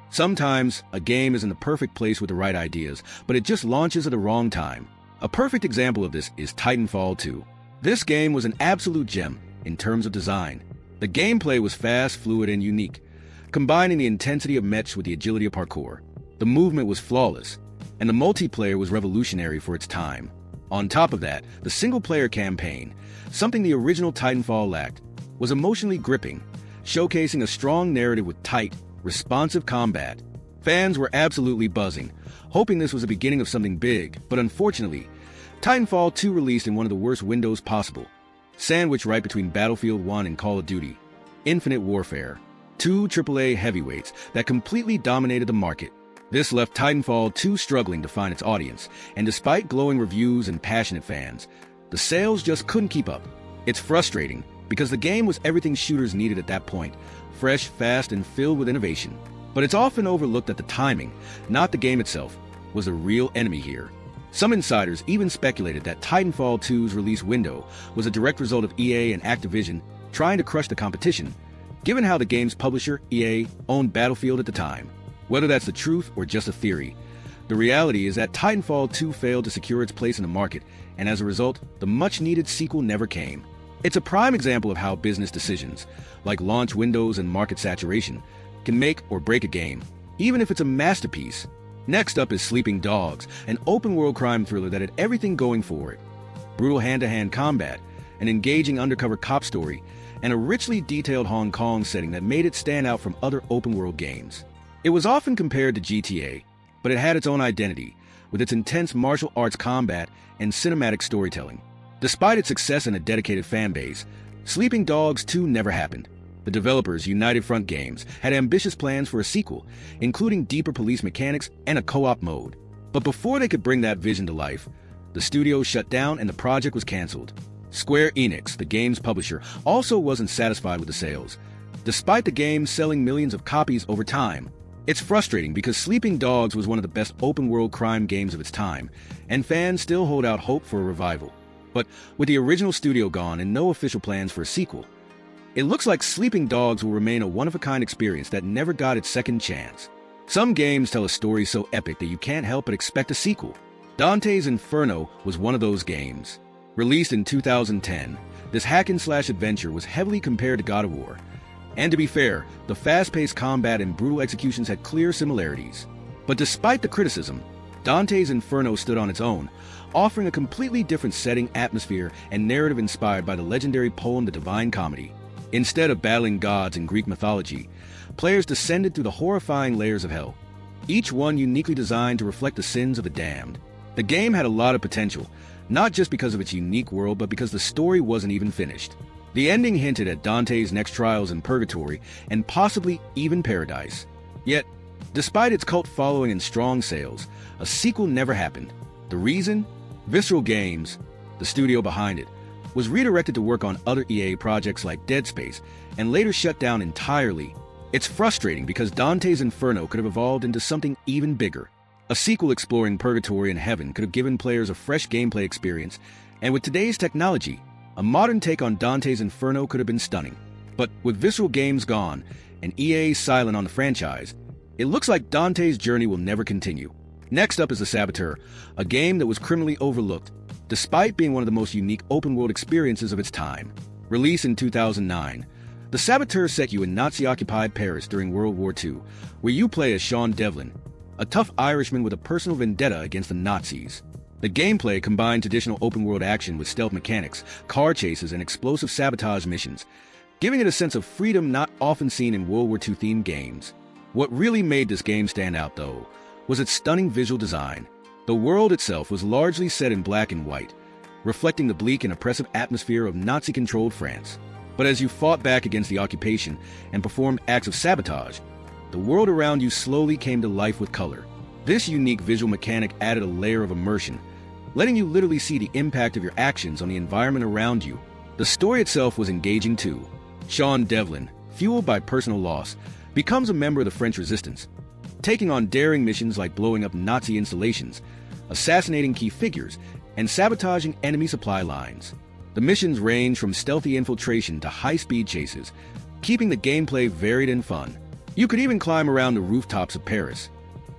Sometimes, a game is in the perfect place with the right ideas, but it just launches at the wrong time. A perfect example of this is Titanfall 2. This game was an absolute gem in terms of design. The gameplay was fast, fluid, and unique, combining the intensity of mechs with the agility of parkour. The movement was flawless, and the multiplayer was revolutionary for its time. On top of that, the single-player campaign, something the original Titanfall lacked, was emotionally gripping, showcasing a strong narrative with tight, responsive combat. Fans were absolutely buzzing, hoping this was the beginning of something big, but unfortunately, Titanfall 2 released in one of the worst windows possible, sandwiched right between Battlefield 1 and Call of Duty. Infinite Warfare, two AAA heavyweights that completely dominated the market. This left Titanfall 2 struggling to find its audience, and despite glowing reviews and passionate fans, the sales just couldn't keep up. It's frustrating, because the game was everything shooters needed at that point, fresh, fast, and filled with innovation. But it's often overlooked that the timing, not the game itself, was a real enemy here. Some insiders even speculated that Titanfall 2's release window was a direct result of EA and Activision trying to crush the competition, given how the game's publisher, EA, owned Battlefield at the time. Whether that's the truth or just a theory, the reality is that Titanfall 2 failed to secure its place in the market, and as a result, the much-needed sequel never came. It's a prime example of how business decisions, like launch windows and market saturation, can make or break a game, even if it's a masterpiece. Next up is Sleeping Dogs, an open-world crime thriller that had everything going for it. Brutal hand-to-hand combat, an engaging undercover cop story, and a richly detailed Hong Kong setting that made it stand out from other open-world games. It was often compared to GTA, but it had its own identity, with its intense martial arts combat and cinematic storytelling. Despite its success and a dedicated fan base, Sleeping Dogs 2 never happened. The developers, United Front Games, had ambitious plans for a sequel, including deeper police mechanics and a co-op mode. But before they could bring that vision to life, the studio shut down and the project was canceled. Square Enix, the game's publisher, also wasn't satisfied with the sales, despite the game selling millions of copies over time. It's frustrating because Sleeping Dogs was one of the best open-world crime games of its time, and fans still hold out hope for a revival. But with the original studio gone and no official plans for a sequel, it looks like Sleeping Dogs will remain a one-of-a-kind experience that never got its second chance. Some games tell a story so epic that you can't help but expect a sequel. Dante's Inferno was one of those games. Released in 2010, this hack-and-slash adventure was heavily compared to God of War. And to be fair, the fast-paced combat and brutal executions had clear similarities. But despite the criticism, Dante's Inferno stood on its own, offering a completely different setting, atmosphere, and narrative inspired by the legendary poem The Divine Comedy. Instead of battling gods in Greek mythology, players descended through the horrifying layers of hell, each one uniquely designed to reflect the sins of the damned. The game had a lot of potential, not just because of its unique world, but because the story wasn't even finished. The ending hinted at Dante's next trials in purgatory and possibly even paradise. Yet, despite its cult following and strong sales, a sequel never happened. The reason? Visceral Games, the studio behind it, was redirected to work on other EA projects like Dead Space and later shut down entirely. It's frustrating because Dante's Inferno could have evolved into something even bigger. A sequel exploring purgatory and heaven could have given players a fresh gameplay experience, and with today's technology, a modern take on Dante's Inferno could have been stunning. But with Visceral Games gone and EA silent on the franchise, it looks like Dante's journey will never continue. Next up is The Saboteur, a game that was criminally overlooked, despite being one of the most unique open-world experiences of its time. Released in 2009, The Saboteur set you in Nazi-occupied Paris during World War II, where you play as Sean Devlin, a tough Irishman with a personal vendetta against the Nazis. The gameplay combined traditional open-world action with stealth mechanics, car chases, and explosive sabotage missions, giving it a sense of freedom not often seen in World War II-themed games. What really made this game stand out, though, was its stunning visual design. The world itself was largely set in black and white, reflecting the bleak and oppressive atmosphere of Nazi-controlled France. But as you fought back against the occupation and performed acts of sabotage, the world around you slowly came to life with color. This unique visual mechanic added a layer of immersion, letting you literally see the impact of your actions on the environment around you. The story itself was engaging too. Sean Devlin, fueled by personal loss, becomes a member of the French resistance, taking on daring missions like blowing up Nazi installations, assassinating key figures, and sabotaging enemy supply lines. The missions range from stealthy infiltration to high-speed chases, keeping the gameplay varied and fun. You could even climb around the rooftops of Paris,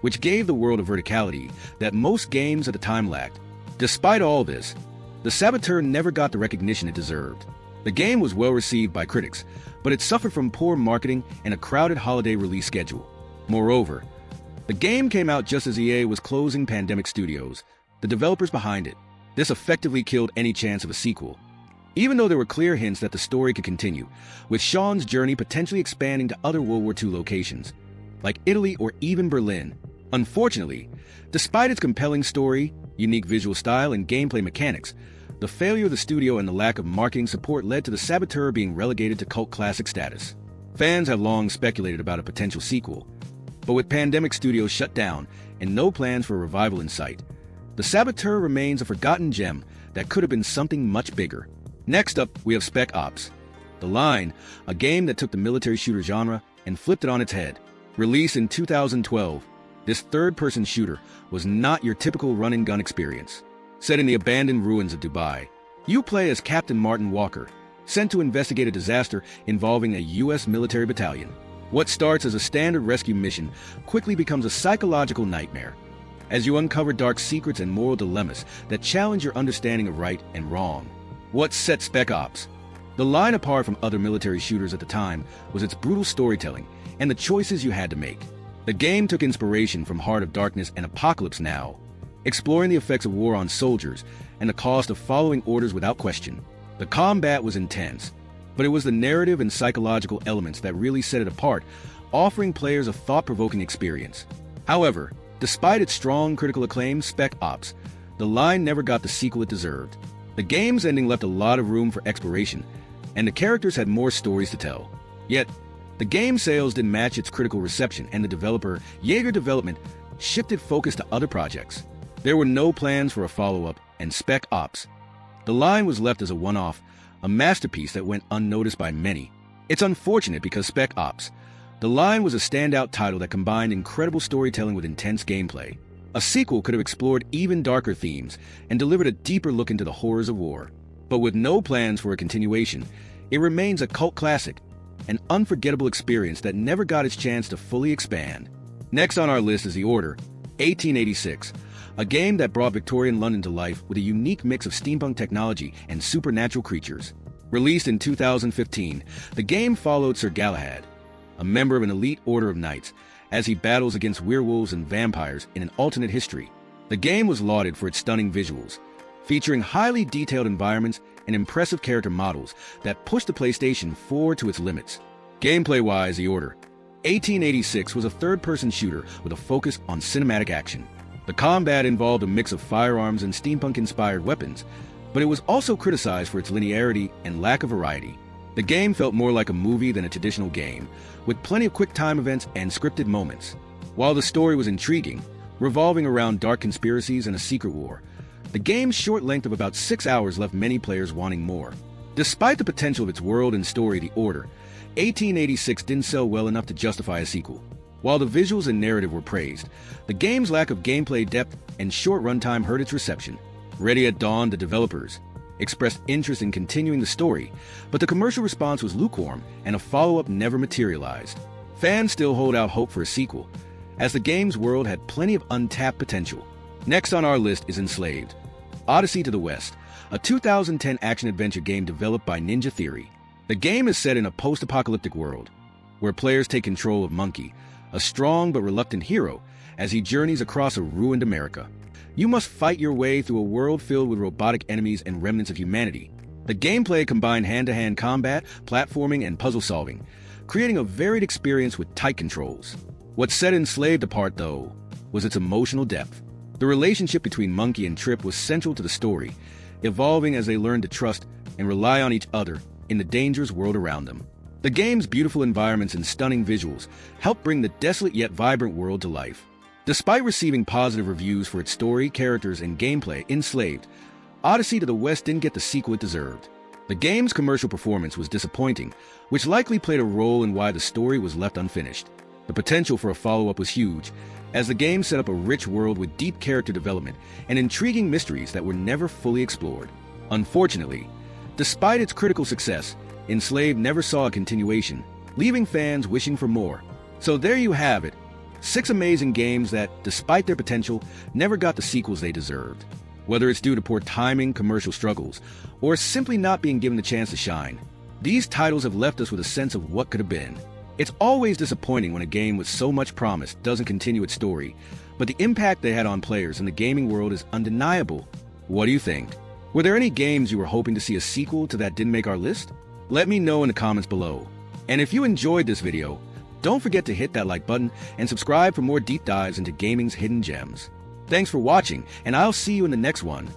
which gave the world a verticality that most games at the time lacked. Despite all this, the Saboteur never got the recognition it deserved. The game was well received by critics, but it suffered from poor marketing and a crowded holiday release schedule. Moreover, the game came out just as EA was closing Pandemic Studios, the developers behind it. This effectively killed any chance of a sequel. Even though there were clear hints that the story could continue, with Sean's journey potentially expanding to other World War II locations, like Italy or even Berlin. Unfortunately, despite its compelling story, unique visual style, and gameplay mechanics, the failure of the studio and the lack of marketing support led to the Saboteur being relegated to cult classic status. Fans have long speculated about a potential sequel, but with Pandemic Studios shut down and no plans for a revival in sight, the Saboteur remains a forgotten gem that could have been something much bigger. Next up, we have Spec Ops: The Line, a game that took the military shooter genre and flipped it on its head. Released in 2012, this third-person shooter was not your typical run-and-gun experience. Set in the abandoned ruins of Dubai, you play as Captain Martin Walker, sent to investigate a disaster involving a U.S. military battalion. What starts as a standard rescue mission quickly becomes a psychological nightmare, as you uncover dark secrets and moral dilemmas that challenge your understanding of right and wrong. What set Spec Ops: The Line apart from other military shooters at the time was its brutal storytelling and the choices you had to make. The game took inspiration from Heart of Darkness and Apocalypse Now, exploring the effects of war on soldiers and the cost of following orders without question. The combat was intense, but it was the narrative and psychological elements that really set it apart, offering players a thought-provoking experience. However, despite its strong critical acclaim, Spec Ops: The Line never got the sequel it deserved. The game's ending left a lot of room for exploration, and the characters had more stories to tell. Yet, the game's sales didn't match its critical reception, and the developer, Jaeger Development, shifted focus to other projects. There were no plans for a follow-up, and Spec Ops: The Line was left as a one-off, a masterpiece that went unnoticed by many. It's unfortunate because Spec Ops: The Line was a standout title that combined incredible storytelling with intense gameplay. A sequel could have explored even darker themes and delivered a deeper look into the horrors of war. But with no plans for a continuation, it remains a cult classic, an unforgettable experience that never got its chance to fully expand. Next on our list is The Order 1886, a game that brought Victorian London to life with a unique mix of steampunk technology and supernatural creatures. Released in 2015, the game followed Sir Galahad, a member of an elite order of knights, as he battles against werewolves and vampires in an alternate history. The game was lauded for its stunning visuals, featuring highly detailed environments and impressive character models that pushed the PlayStation 4 to its limits. Gameplay-wise, The Order 1886 was a third-person shooter with a focus on cinematic action. The combat involved a mix of firearms and steampunk-inspired weapons, but it was also criticized for its linearity and lack of variety. The game felt more like a movie than a traditional game, with plenty of quick-time events and scripted moments. While the story was intriguing, revolving around dark conspiracies and a secret war, the game's short length of about 6 hours left many players wanting more. Despite the potential of its world and story, The Order 1886 didn't sell well enough to justify a sequel. While the visuals and narrative were praised, the game's lack of gameplay depth and short runtime hurt its reception. Ready at Dawn, the developers expressed interest in continuing the story, but the commercial response was lukewarm and a follow-up never materialized. Fans still hold out hope for a sequel, as the game's world had plenty of untapped potential. Next on our list is Enslaved: Odyssey to the West, a 2010 action-adventure game developed by Ninja Theory. The game is set in a post-apocalyptic world, where players take control of Monkey, a strong but reluctant hero, as he journeys across a ruined America. You must fight your way through a world filled with robotic enemies and remnants of humanity. The gameplay combined hand-to-hand combat, platforming, and puzzle solving, creating a varied experience with tight controls. What set Enslaved apart, though, was its emotional depth. The relationship between Monkey and Trip was central to the story, evolving as they learned to trust and rely on each other in the dangerous world around them. The game's beautiful environments and stunning visuals helped bring the desolate yet vibrant world to life. Despite receiving positive reviews for its story, characters, and gameplay, Enslaved: Odyssey to the West didn't get the sequel it deserved. The game's commercial performance was disappointing, which likely played a role in why the story was left unfinished. The potential for a follow-up was huge, as the game set up a rich world with deep character development and intriguing mysteries that were never fully explored. Unfortunately, despite its critical success, Enslaved never saw a continuation, leaving fans wishing for more. So there you have it. 6 amazing games that, despite their potential, never got the sequels they deserved. Whether it's due to poor timing, commercial struggles, or simply not being given the chance to shine, these titles have left us with a sense of what could have been. It's always disappointing when a game with so much promise doesn't continue its story, but the impact they had on players in the gaming world is undeniable. What do you think? Were there any games you were hoping to see a sequel to that didn't make our list? Let me know in the comments below. And if you enjoyed this video, don't forget to hit that like button and subscribe for more deep dives into gaming's hidden gems. Thanks for watching, and I'll see you in the next one.